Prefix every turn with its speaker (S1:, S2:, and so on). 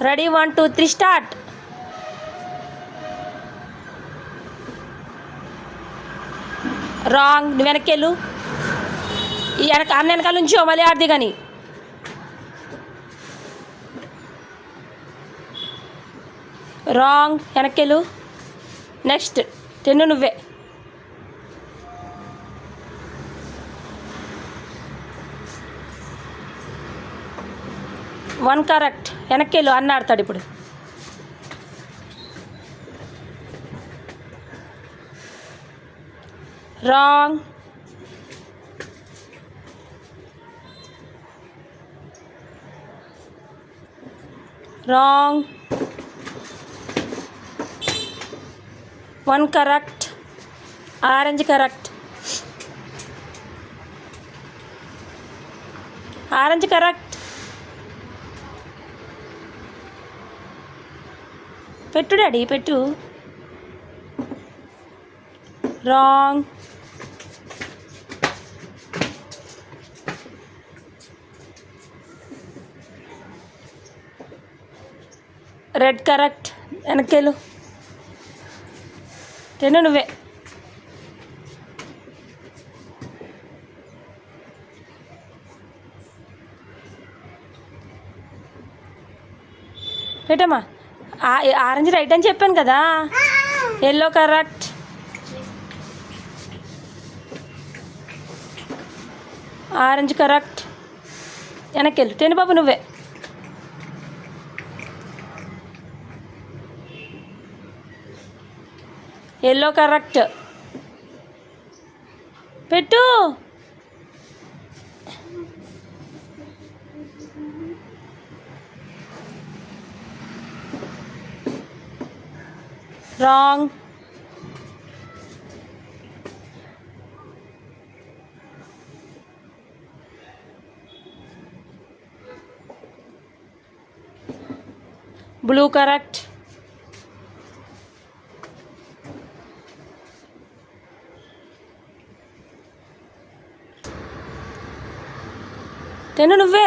S1: Ready 1 2 3 start. Wrong. నువ్వు వెనక్కెళ్ళు. ఈ అన్న వెనకాల నుంచి మళ్ళీ ఆడది కానీ. రాంగ్. వెనక్కెళ్ళు. నెక్స్ట్ 10 నువ్వే. One correct. వెనక్కెళ్ళు. అన్న ఆడతాడు ఇప్పుడు. Wrong. Wrong. One correct. Orange correct. Orange correct. పెట్టు డాడీ పెట్టు. రాంగ్. Red correct. వెనక్కేలు. 10 నువ్వే. పెట్టమ్మా. ఆరెంజ్ రైట్ అని చెప్పాను కదా. Yellow correct. Orange correct. వెనక్కెళ్ళు. 10 బాబు నువ్వే. Yellow correct. పెట్టు. రాంగ్. Blue correct. టెన్ నువ్వే.